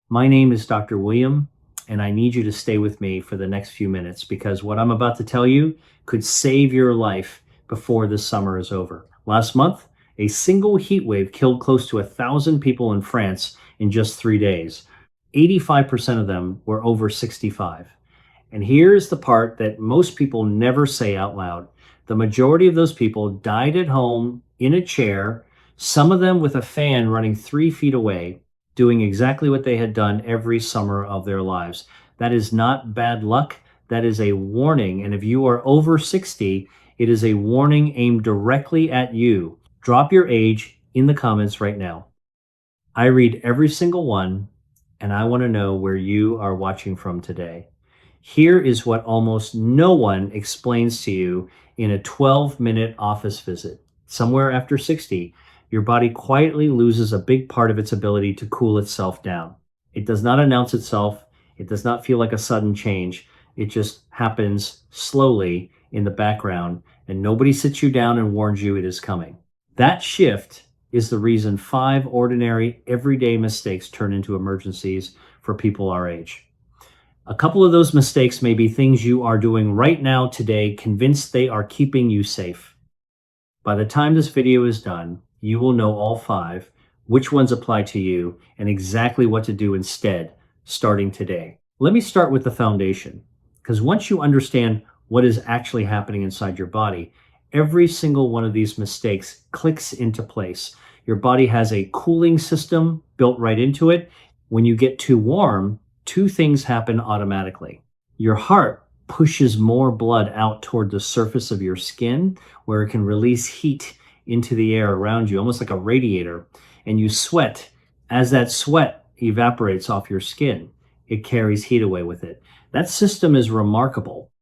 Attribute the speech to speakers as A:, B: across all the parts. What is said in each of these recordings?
A: My name is Dr. William, and I need you to stay with me for the next few minutes because what I'm about to tell you could save your life before this summer is over. Last month, a single heat wave killed close to 1,000 people in France in just 3 days. 85% of them were over 65. And here's the part that most people never say out loud. The majority of those people died at home in a chair, some of them with a fan running 3 feet away, doing exactly what they had done every summer of their lives. That is not bad luck. That is a warning. And if you are over 60, it is a warning aimed directly at you. Drop your age in the comments right now. I read every single one, and I want to know where you are watching from today. Here is what almost no one explains to you in a 12-minute office visit. Somewhere after 60, your body quietly loses a big part of its ability to cool itself down. It does not announce itself, it does not feel like a sudden change. It just happens slowly in the background, and nobody sits you down and warns you it is coming. That shift is the reason 5 ordinary, everyday mistakes turn into emergencies for people our age. A couple of those mistakes may be things you are doing right now today, convinced they are keeping you safe. By the time this video is done, you will know all 5, which ones apply to you, and exactly what to do instead, starting today. Let me start with the foundation, because once you understand what is actually happening inside your body, every single one of these mistakes clicks into place. Your body has a cooling system built right into it. When you get too warm, 2 things happen automatically. Your heart pushes more blood out toward the surface of your skin, where it can release heat into the air around you, almost like a radiator, and you sweat. As that sweat evaporates off your skin, it carries heat away with it. That system is remarkable.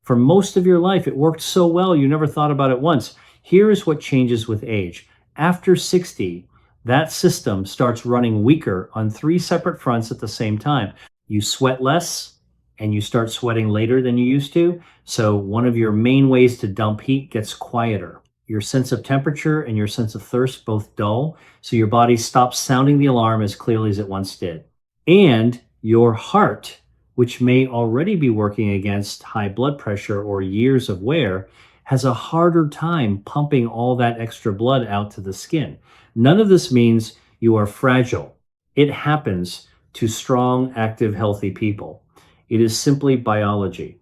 A: For most of your life, it worked so well you never thought about it once. Here is what changes with age. After 60, that system starts running weaker on 3 separate fronts at the same time. You sweat less and you start sweating later than you used to. So, one of your main ways to dump heat gets quieter. Your sense of temperature and your sense of thirst both dull. So, your body stops sounding the alarm as clearly as it once did. And your heart, which may already be working against high blood pressure or years of wear, has a harder time pumping all that extra blood out to the skin. None of this means you are fragile. It happens to strong, active, healthy people. It is simply biology,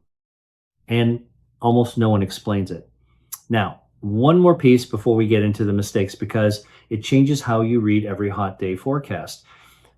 A: and almost no one explains it. Now, one more piece before we get into the mistakes because it changes how you read every hot day forecast.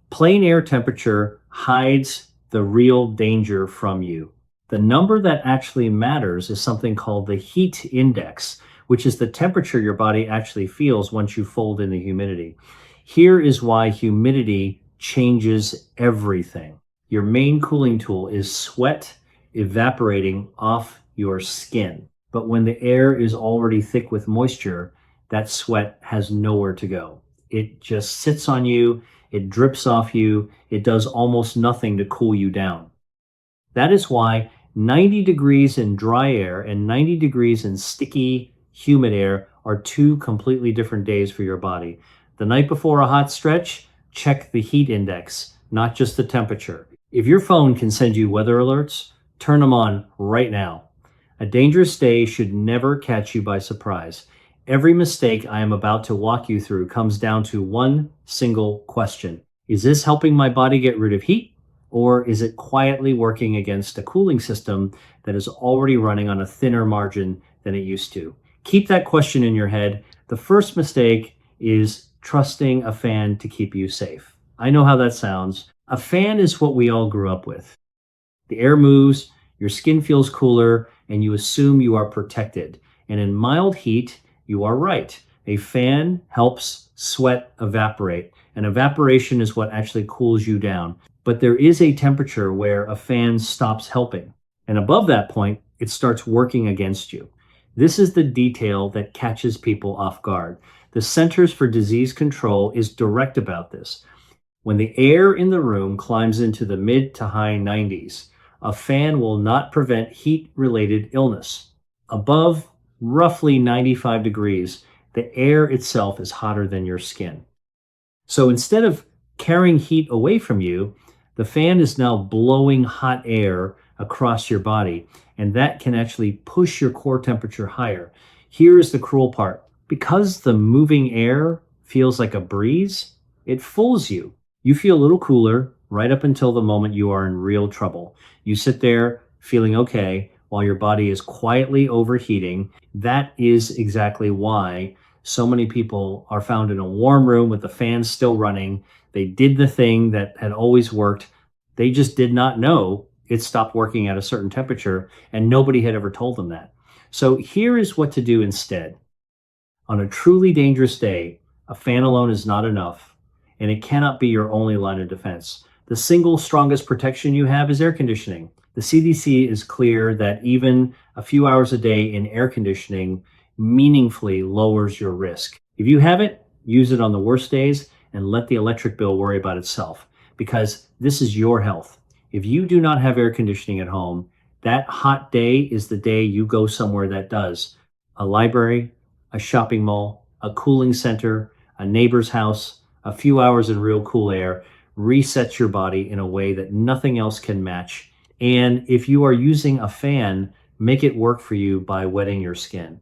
A: Plain air temperature hides the real danger from you. The number that actually matters is something called the heat index, which is the temperature your body actually feels once you fold in the humidity. Here is why humidity changes everything. Your main cooling tool is sweat evaporating off your skin. But when the air is already thick with moisture, that sweat has nowhere to go. It just sits on you, it drips off you, it does almost nothing to cool you down. That is why 90 degrees in dry air and 90 degrees in sticky, humid air are 2 completely different days for your body. The night before a hot stretch, check the heat index, not just the temperature. If your phone can send you weather alerts, turn them on right now. A dangerous day should never catch you by surprise. Every mistake I am about to walk you through comes down to one single question. Is this helping my body get rid of heat? Or is it quietly working against a cooling system that is already running on a thinner margin than it used to? Keep that question in your head. The first mistake is trusting a fan to keep you safe. I know how that sounds. A fan is what we all grew up with. The air moves, your skin feels cooler, and you assume you are protected. And in mild heat, you are right. A fan helps sweat evaporate, and evaporation is what actually cools you down. But there is a temperature where a fan stops helping. And above that point, it starts working against you. This is the detail that catches people off guard. The Centers for Disease Control is direct about this. When the air in the room climbs into the mid to high 90s, a fan will not prevent heat-related illness. Above roughly 95 degrees, the air itself is hotter than your skin. So instead of carrying heat away from you, the fan is now blowing hot air across your body, and that can actually push your core temperature higher. Here's the cruel part: because the moving air feels like a breeze, it fools you. You feel a little cooler right up until the moment you are in real trouble. You sit there feeling okay while your body is quietly overheating. That is exactly why so many people are found in a warm room with the fans still running. They did the thing that had always worked. They just did not know it stopped working at a certain temperature, and nobody had ever told them that. So here is what to do instead. On a truly dangerous day, a fan alone is not enough, and it cannot be your only line of defense. The single strongest protection you have is air conditioning. The CDC is clear that even a few hours a day in air conditioning meaningfully lowers your risk. If you have it, use it on the worst days and let the electric bill worry about itself, because this is your health. If you do not have air conditioning at home, that hot day is the day you go somewhere that does. A library, a shopping mall, a cooling center, a neighbor's house, a few hours in real cool air resets your body in a way that nothing else can match. And if you are using a fan, make it work for you by wetting your skin.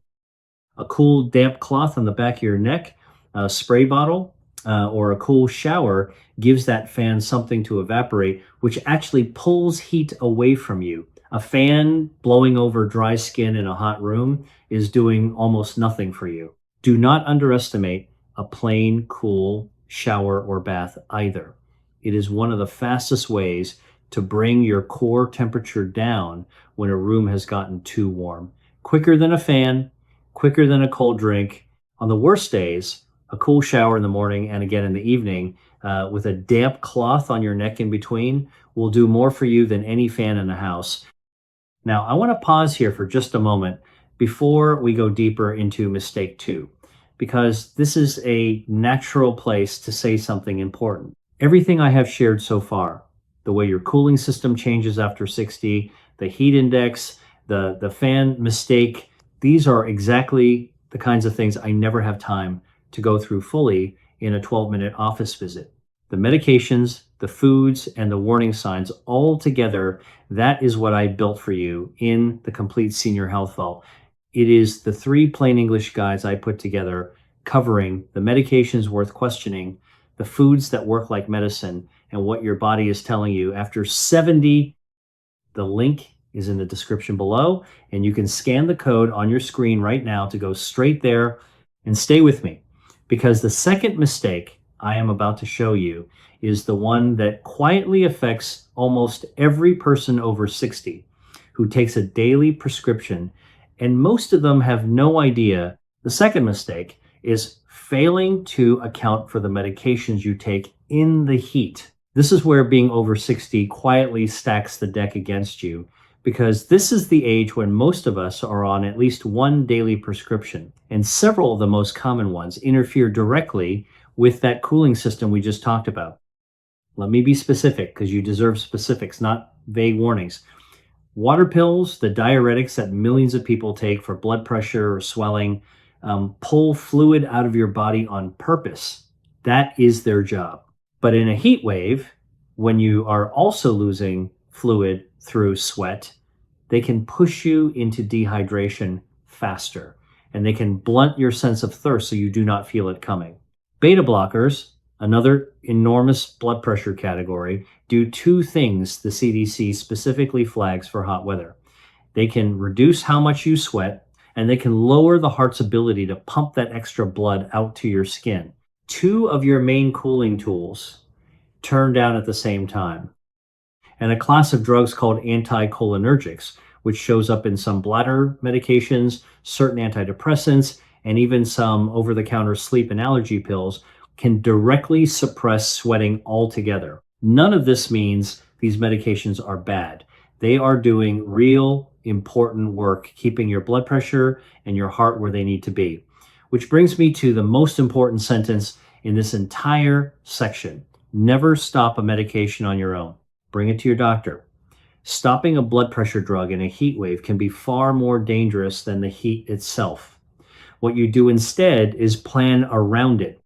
A: A cool damp cloth on the back of your neck, a spray bottle, or a cool shower gives that fan something to evaporate, which actually pulls heat away from you. A fan blowing over dry skin in a hot room is doing almost nothing for you. Do not underestimate a plain, cool shower or bath either. It is one of the fastest ways to bring your core temperature down when a room has gotten too warm. Quicker than a fan, quicker than a cold drink. On the worst days, a cool shower in the morning and again in the evening, with a damp cloth on your neck in between, will do more for you than any fan in the house. Now, I want to pause here for just a moment before we go deeper into mistake two, because this is a natural place to say something important. Everything I have shared so far, the way your cooling system changes after 60, the heat index, the fan mistake, these are exactly the kinds of things I never have time to go through fully in a 12-minute office visit. The medications, the foods, and the warning signs all together, that is what I built for you in the Complete Senior Health Vault. It is the three plain English guides I put together covering the medications worth questioning, the foods that work like medicine, and what your body is telling you after 70. The link is in the description below, and you can scan the code on your screen right now to go straight there. And stay with me, because the second mistake I am about to show you is the one that quietly affects almost every person over 60 who takes a daily prescription, and most of them have no idea. The second mistake is failing to account for the medications you take in the heat. This is where being over 60 quietly stacks the deck against you, because this is the age when most of us are on at least one daily prescription, and several of the most common ones interfere directly with that cooling system we just talked about. Let me be specific, because you deserve specifics, not vague warnings. Water pills, the diuretics that millions of people take for blood pressure or swelling, pull fluid out of your body on purpose. That is their job. But in a heat wave, when you are also losing fluid through sweat, they can push you into dehydration faster, and they can blunt your sense of thirst so you do not feel it coming. Beta blockers, another enormous blood pressure category, do two things the CDC specifically flags for hot weather. They can reduce how much you sweat, and they can lower the heart's ability to pump that extra blood out to your skin. Two of your main cooling tools turn down at the same time. And a class of drugs called anticholinergics, which shows up in some bladder medications, certain antidepressants, and even some over-the-counter sleep and allergy pills, can directly suppress sweating altogether. None of this means these medications are bad. They are doing real important work, keeping your blood pressure and your heart where they need to be. Which brings me to the most important sentence in this entire section. Never stop a medication on your own. Bring it to your doctor. Stopping a blood pressure drug in a heat wave can be far more dangerous than the heat itself. What you do instead is plan around it.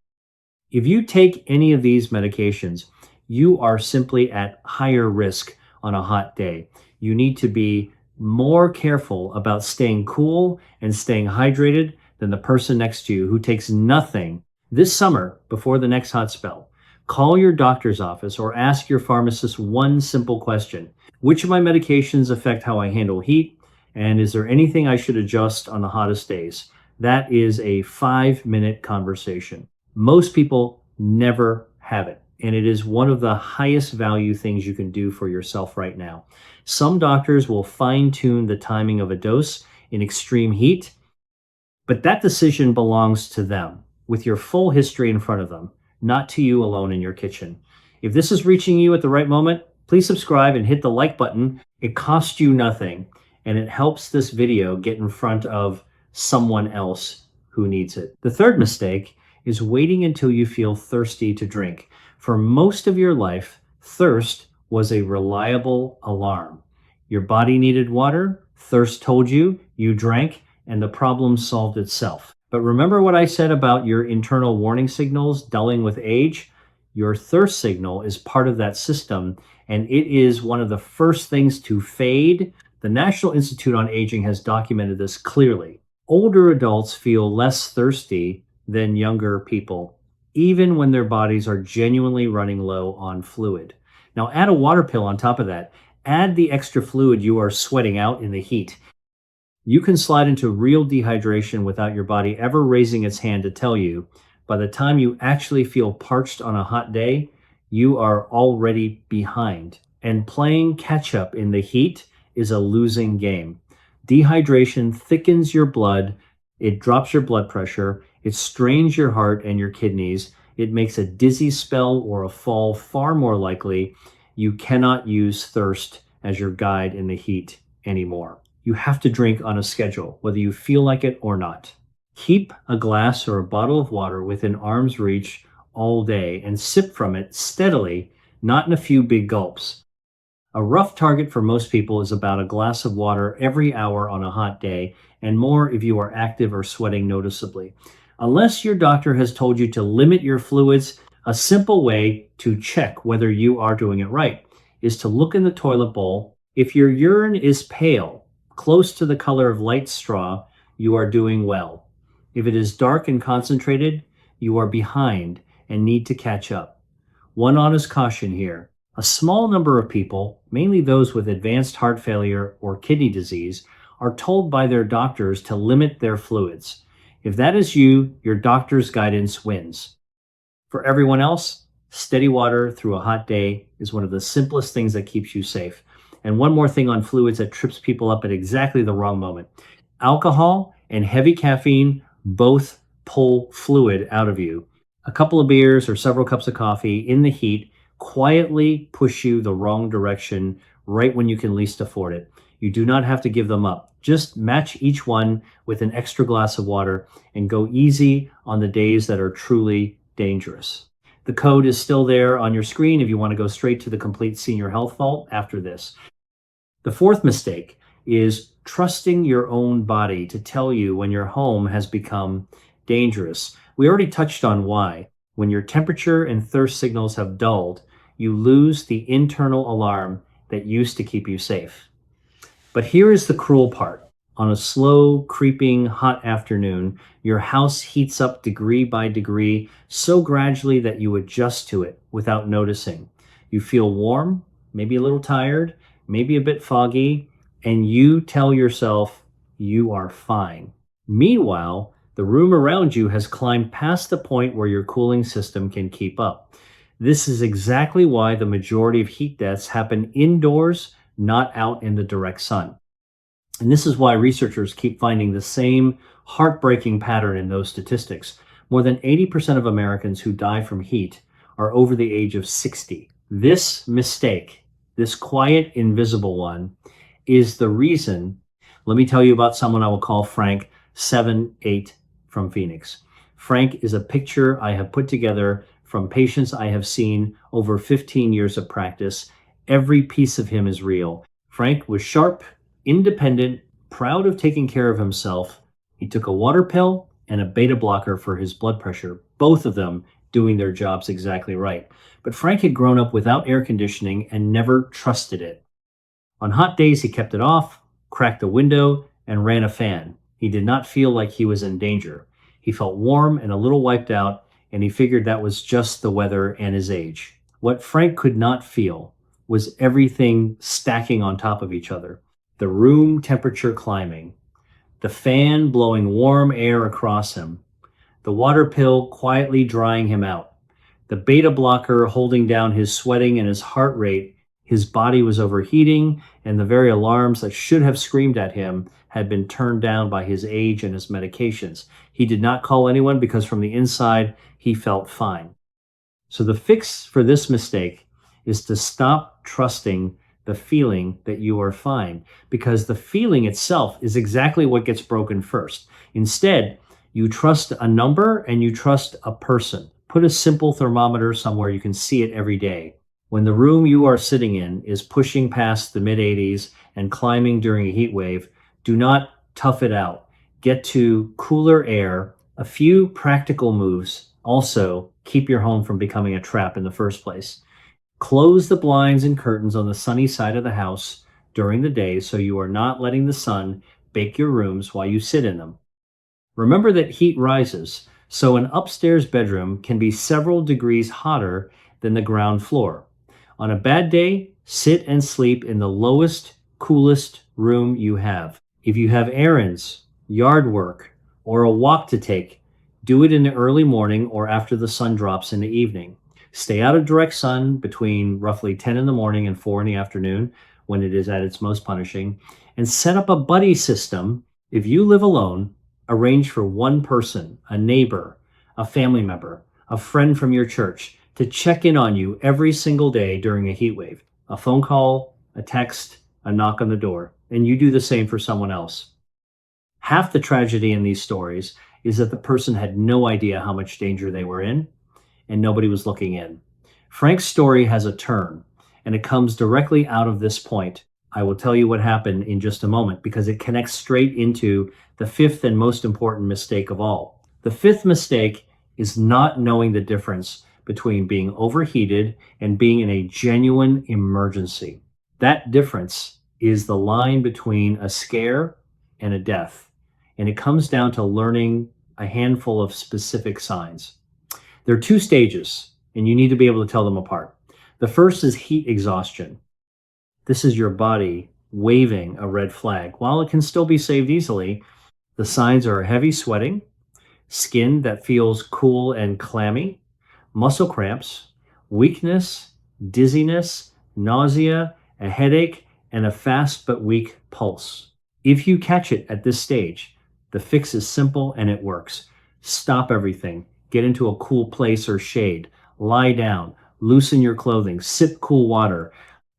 A: If you take any of these medications, you are simply at higher risk on a hot day. You need to be more careful about staying cool and staying hydrated than the person next to you who takes nothing. This summer, before the next hot spell, call your doctor's office or ask your pharmacist one simple question: which of my medications affect how I handle heat? And is there anything I should adjust on the hottest days? That is a 5-minute conversation. Most people never have it. And it is one of the highest value things you can do for yourself right now. Some doctors will fine tune the timing of a dose in extreme heat, but that decision belongs to them with your full history in front of them, not to you alone in your kitchen. If this is reaching you at the right moment, please subscribe and hit the like button. It costs you nothing and it helps this video get in front of someone else who needs it. The third mistake is waiting until you feel thirsty to drink. For most of your life, thirst was a reliable alarm. Your body needed water, thirst told you, you drank, and the problem solved itself. But remember what I said about your internal warning signals dulling with age? Your thirst signal is part of that system, and it is one of the first things to fade. The National Institute on Aging has documented this clearly. Older adults feel less thirsty than younger people, even when their bodies are genuinely running low on fluid. Now, add a water pill on top of that. Add the extra fluid you are sweating out in the heat. You can slide into real dehydration without your body ever raising its hand to tell you. By the time you actually feel parched on a hot day, you are already behind. And playing catch up in the heat is a losing game. Dehydration thickens your blood, it drops your blood pressure, it strains your heart and your kidneys, it makes a dizzy spell or a fall far more likely. You cannot use thirst as your guide in the heat anymore. You have to drink on a schedule, whether you feel like it or not. Keep a glass or a bottle of water within arm's reach all day and sip from it steadily, not in a few big gulps. A rough target for most people is about a glass of water every hour on a hot day, and more if you are active or sweating noticeably. Unless your doctor has told you to limit your fluids, a simple way to check whether you are doing it right is to look in the toilet bowl. If your urine is pale, close to the color of light straw, you are doing well. If it is dark and concentrated, you are behind and need to catch up. One honest caution here. A small number of people, mainly those with advanced heart failure or kidney disease, are told by their doctors to limit their fluids. If that is you, your doctor's guidance wins. For everyone else, steady water through a hot day is one of the simplest things that keeps you safe. And one more thing on fluids that trips people up at exactly the wrong moment. Alcohol and heavy caffeine both pull fluid out of you. A couple of beers or several cups of coffee in the heat quietly push you the wrong direction right when you can least afford it. You do not have to give them up. Just match each one with an extra glass of water and go easy on the days that are truly dangerous. The code is still there on your screen if you want to go straight to the complete senior health vault after this. The fourth mistake is trusting your own body to tell you when your home has become dangerous. We already touched on why. When your temperature and thirst signals have dulled, you lose the internal alarm that used to keep you safe. But here is the cruel part. On a slow, creeping, hot afternoon, your house heats up degree by degree, so gradually that you adjust to it without noticing. You feel warm, maybe a little tired, maybe a bit foggy, and you tell yourself you are fine. Meanwhile, the room around you has climbed past the point where your cooling system can keep up. This is exactly why the majority of heat deaths happen indoors, not out in the direct sun. And this is why researchers keep finding the same heartbreaking pattern in those statistics. More than 80% of Americans who die from heat are over the age of 60. This mistake, this quiet, invisible one, is the reason. Let me tell you about someone I will call Frank, 7'8", from Phoenix. Frank is a picture I have put together from patients I have seen over 15 years of practice. Every piece of him is real. Frank was sharp, independent, proud of taking care of himself. He took a water pill and a beta blocker for his blood pressure, both of them doing their jobs exactly right. But Frank had grown up without air conditioning and never trusted it. On hot days, he kept it off, cracked a window, and ran a fan. He did not feel like he was in danger. He felt warm and a little wiped out, and he figured that was just the weather and his age. What Frank could not feel was everything stacking on top of each other, the room temperature climbing, the fan blowing warm air across him, the water pill quietly drying him out, the beta blocker holding down his sweating and his heart rate. His body was overheating, and the very alarms that should have screamed at him had been turned down by his age and his medications. He did not call anyone because from the inside, he felt fine. So the fix for this mistake is to stop trusting the feeling that you are fine, because the feeling itself is exactly what gets broken first. Instead, you trust a number and you trust a person. Put a simple thermometer somewhere you can see it every day. When the room you are sitting in is pushing past the mid 80s and climbing during a heat wave, do not tough it out. Get to cooler air. A few practical moves also keep your home from becoming a trap in the first place. Close the blinds and curtains on the sunny side of the house during the day so you are not letting the sun bake your rooms while you sit in them. Remember that heat rises, so an upstairs bedroom can be several degrees hotter than the ground floor. On a bad day, sit and sleep in the lowest, coolest room you have. If you have errands, yard work, or a walk to take, do it in the early morning or after the sun drops in the evening. Stay out of direct sun between roughly 10 in the morning and 4 in the afternoon when it is at its most punishing. And set up a buddy system. If you live alone, arrange for one person, a neighbor, a family member, a friend from your church, to check in on you every single day during a heat wave. A phone call, a text, a knock on the door, and you do the same for someone else. Half the tragedy in these stories is that the person had no idea how much danger they were in, and nobody was looking in. Frank's story has a turn, and it comes directly out of this point. I will tell you what happened in just a moment because it connects straight into the fifth and most important mistake of all. The fifth mistake is not knowing the difference between being overheated and being in a genuine emergency. That difference is the line between a scare and a death. And it comes down to learning a handful of specific signs. There are two stages, and you need to be able to tell them apart. The first is heat exhaustion. This is your body waving a red flag. While it can still be saved easily, the signs are heavy sweating, skin that feels cool and clammy, muscle cramps, weakness, dizziness, nausea, a headache, and a fast but weak pulse. If you catch it at this stage, the fix is simple and it works. Stop everything. Get into a cool place or shade. Lie down. Loosen your clothing. Sip cool water.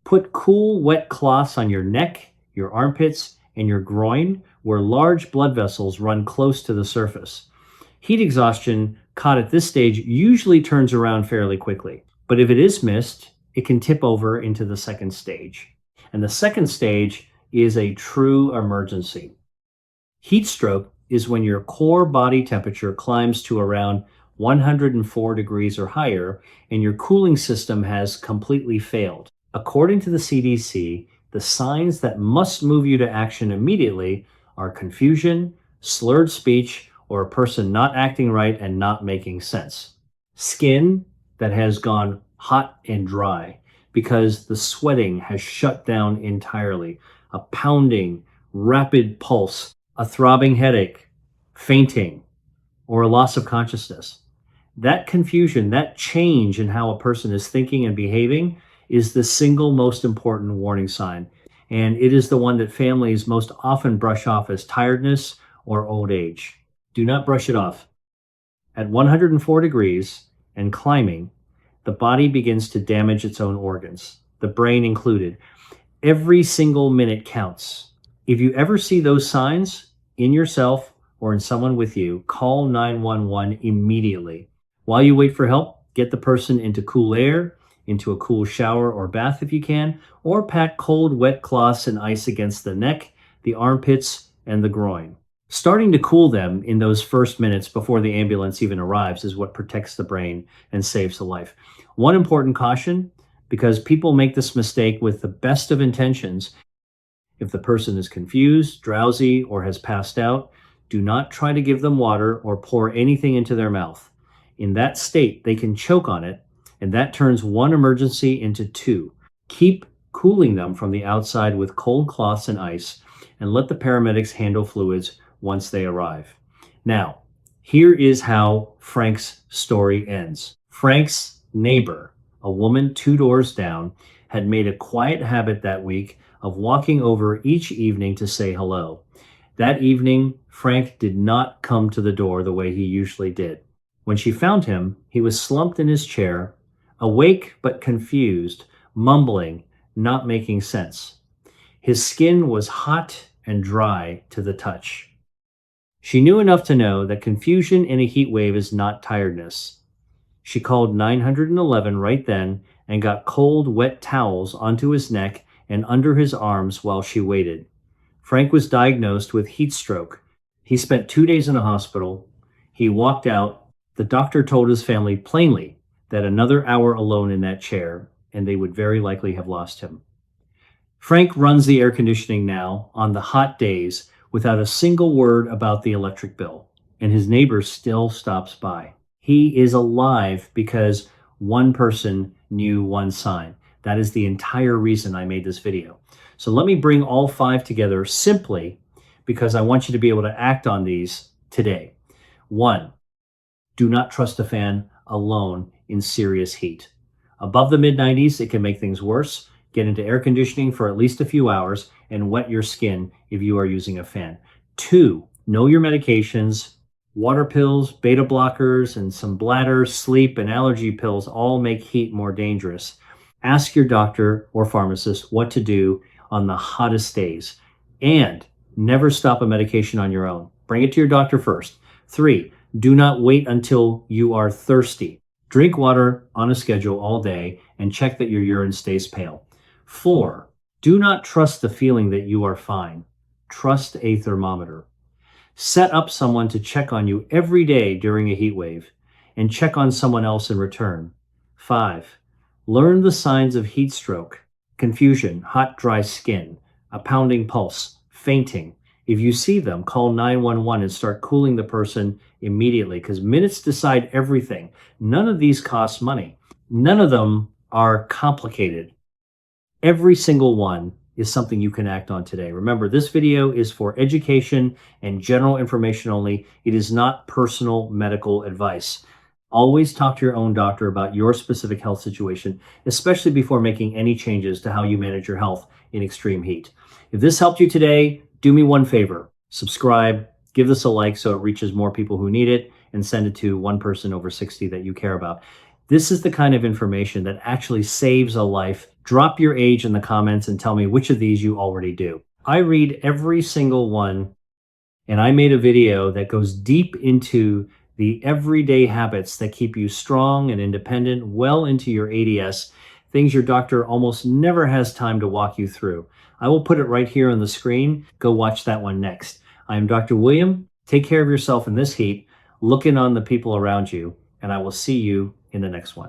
A: Put cool, wet cloths on your neck, your armpits, and your groin, where large blood vessels run close to the surface. Heat exhaustion caught at this stage usually turns around fairly quickly, but if it is missed, it can tip over into the second stage. And the second stage is a true emergency. Heat stroke is when your core body temperature climbs to around 104 degrees or higher and your cooling system has completely failed. According to the CDC, the signs that must move you to action immediately are confusion, slurred speech, or a person not acting right and not making sense. Skin that has gone hot and dry because the sweating has shut down entirely. A pounding, rapid pulse, a throbbing headache, fainting, or a loss of consciousness. That confusion, that change in how a person is thinking and behaving is the single most important warning sign. And it is the one that families most often brush off as tiredness or old age. Do not brush it off. At 104 degrees and climbing, the body begins to damage its own organs, the brain included. Every single minute counts. If you ever see those signs in yourself or in someone with you, call 911 immediately. While you wait for help, get the person into cool air, into a cool shower or bath if you can, or pack cold, wet cloths and ice against the neck, the armpits, and the groin. Starting to cool them in those first minutes before the ambulance even arrives is what protects the brain and saves a life. One important caution, because people make this mistake with the best of intentions. If the person is confused, drowsy, or has passed out, do not try to give them water or pour anything into their mouth. In that state, they can choke on it, and that turns one emergency into two. Keep cooling them from the outside with cold cloths and ice, and let the paramedics handle fluids once they arrive. Now, here is how Frank's story ends. Frank's neighbor, a woman 2 doors down, had made a quiet habit that week of walking over each evening to say hello. That evening, Frank did not come to the door the way he usually did. When she found him, he was slumped in his chair, awake but confused, mumbling, not making sense. His skin was hot and dry to the touch. She knew enough to know that confusion in a heat wave is not tiredness. She called 911 right then and got cold, wet towels onto his neck and under his arms while she waited. Frank was diagnosed with heat stroke. He spent 2 days in a hospital. He walked out. The doctor told his family plainly that another hour alone in that chair, and they would very likely have lost him. Frank runs the air conditioning now on the hot days without a single word about the electric bill, and his neighbor still stops by. He is alive because one person knew one sign. That is the entire reason I made this video. So let me bring all 5 together simply because I want you to be able to act on these today. 1, do not trust a fan alone in serious heat. Above the mid-90s, it can make things worse. Get into air conditioning for at least a few hours and wet your skin if you are using a fan. 2, know your medications. Water pills, beta blockers, and some bladder, sleep, and allergy pills all make heat more dangerous. Ask your doctor or pharmacist what to do on the hottest days. And never stop a medication on your own. Bring it to your doctor first. 3, do not wait until you are thirsty. Drink water on a schedule all day and check that your urine stays pale. 4, do not trust the feeling that you are fine. Trust a thermometer. Set up someone to check on you every day during a heat wave and check on someone else in return. 5, learn the signs of heat stroke: confusion, hot, dry skin, a pounding pulse, fainting. If you see them, call 911 and start cooling the person immediately because minutes decide everything. None of these cost money. None of them are complicated. Every single one is something you can act on today. Remember, this video is for education and general information only. It is not personal medical advice. Always talk to your own doctor about your specific health situation, especially before making any changes to how you manage your health in extreme heat. If this helped you today, do me one favor. Subscribe, give this a like so it reaches more people who need it, and send it to one person over 60 that you care about. This is the kind of information that actually saves a life. Drop your age in the comments and tell me which of these you already do. I read every single one, and I made a video that goes deep into the everyday habits that keep you strong and independent well into your ADS, things your doctor almost never has time to walk you through. I will put it right here on the screen. Go watch that one next. I'm Dr. William. Take care of yourself in this heat, look in on the people around you, and I will see you in the next one.